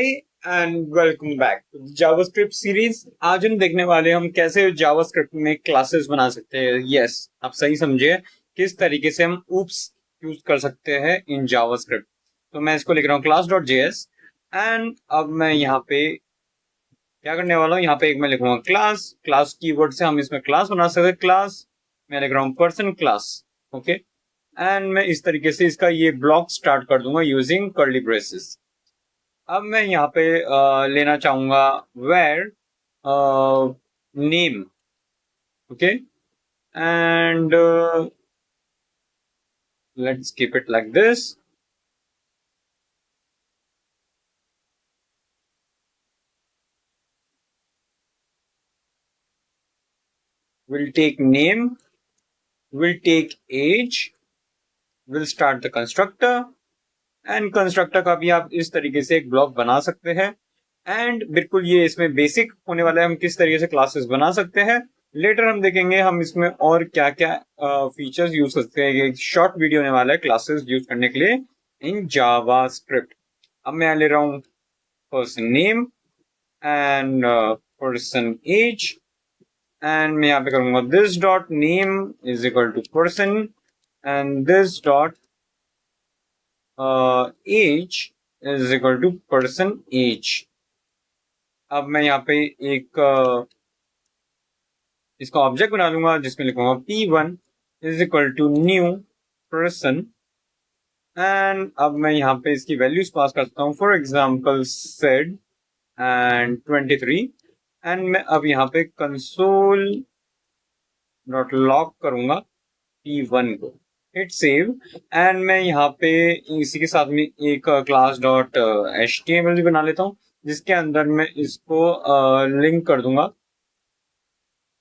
Hi and welcome back to JavaScript series. आज हम देखने वाले हम कैसे जावास्क्रिप्ट में क्लासेस बना सकते हैं। यस, आप सही समझे, किस तरीके से हम ऊप्स यूज कर सकते हैं इन जावास्क्रिप्ट। तो मैं इसको लिख रहा हूँ क्लास डॉट जेएस एंड अब मैं यहाँ पे क्या करने वाला हूँ, यहाँ पे एक मैं लिखूंगा क्लास। क्लास कीवर्ड से हम इसमें क्लास बना सकते हैं। क्लास मैं लिख रहा हूँ पर्सन क्लास। ओके, एंड मैं इस तरीके से इसका ये ब्लॉक स्टार्ट कर दूंगा यूजिंग कर्ली ब्रेसेस। अब मैं यहाँ पे लेना चाहूंगा var name. Okay, and let's keep it like this. We'll take name, we'll take age, we'll start the constructor, and constructor का भी आप इस तरीके से एक ब्लॉक बना सकते हैं। एंड बिल्कुल ये इसमें बेसिक होने वाला है, हम किस तरीके से क्लासेस बना सकते हैं। लेटर हम देखेंगे हम इसमें और क्या क्या फीचर्स यूज कर सकते हैं। एक शॉर्ट वीडियो होने वाला है क्लासेस यूज करने के लिए इन जावास्क्रिप्ट। अब मैं ले रहा हूँ person name and person age, and मैं यहाँ पे करूंगा this dot name is equal to person and this dot age is equal to person age. अब मैं यहाँ पे एक इसका ऑब्जेक्ट बना लूंगा जिसमें लिखूंगा p1 is equal to new person, and अब मैं यहाँ पे इसकी वैल्यूज पास करता हूँ, फॉर एग्जाम्पल सेड एंड 23, एंड मैं अब यहाँ पे कंसोल डॉट लॉग करूंगा p1 को, हिट सेव। एंड मैं यहाँ पे इसी के साथ में एक क्लास डॉट HTML भी बना लेता हूँ जिसके अंदर मैं इसको लिंक कर दूंगा।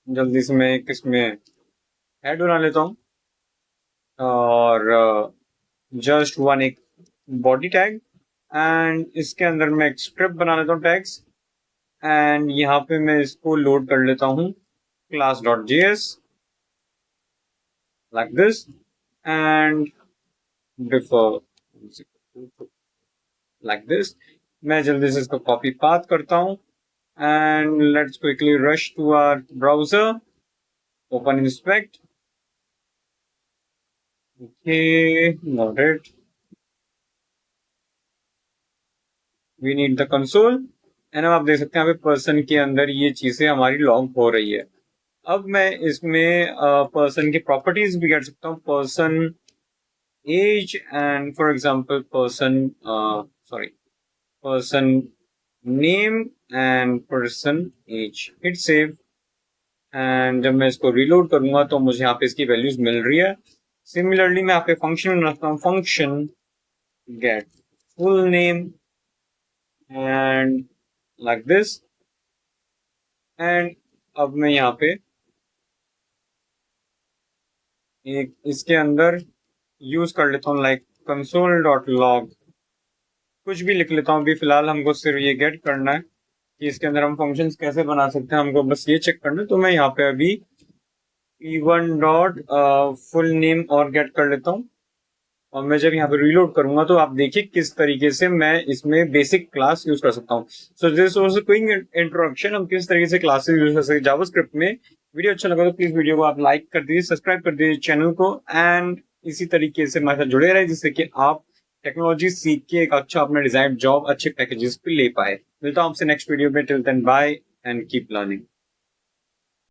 जल्दी से मैं किसमें हेड बना लेता हूँ और जस्ट वन एक बॉडी टैग, एंड इसके अंदर मैं एक स्क्रिप्ट बना लेता हूँ टैग्स, एंड यहाँ पे मैं इसको लोड कर लेता हूँ class dot JS like this, and defer like this. मैं जल्दी से इसको कॉपी पाथ करता हूँ and let's quickly rush to our browser, open inspect. Okay, not it, we need the console, and अब आप देख सकते हैं यहाँ पे पर्सन के अंदर ये चीजें हमारी लॉग हो रही है। अब मैं इसमें पर्सन की प्रॉपर्टीज भी कर सकता हूँ, person age and for example person person name and person age, hit save. And जब मैं इसको रीलोड करूंगा तो मुझे यहाँ पे इसकी वैल्यूज मिल रही है। सिमिलरली मैं यहाँ पे फंक्शन रखता हूँ, function get full name and like this, and अब मैं यहाँ पे एक इसके अंदर यूज कर लेता हूँ लाइक कंसोल डॉट लॉग, कुछ भी लिख लेता हूँ। अभी फिलहाल हमको सिर्फ ये गेट करना है कि इसके अंदर हम फंक्शंस कैसे बना सकते हैं, हमको बस ये चेक करना है। तो मैं यहाँ पे अभी p1 डॉट फुल नेम और गेट कर लेता हूँ, और मैं जब यहाँ पे रीलोड करूंगा तो आप देखिए किस तरीके से मैं इसमें बेसिक क्लास यूज कर सकता हूँ। So this was a quick introduction, हम किस तरीके से क्लासेस यूज कर सकते हैं जावास्क्रिप्ट में। वीडियो अच्छा लगा तो प्लीज वीडियो को आप लाइक कर दीजिए, सब्सक्राइब कर दीजिए चैनल को, एंड इसी तरीके से हमारे साथ जुड़े रहे जिससे कि आप टेक्नोलॉजी सीख के एक अच्छा अपना डिजाइन जॉब अच्छे पैकेजेस पे ले पाए। मिलता हूँ आपसे नेक्स्ट वीडियो में, till then bye and keep learning.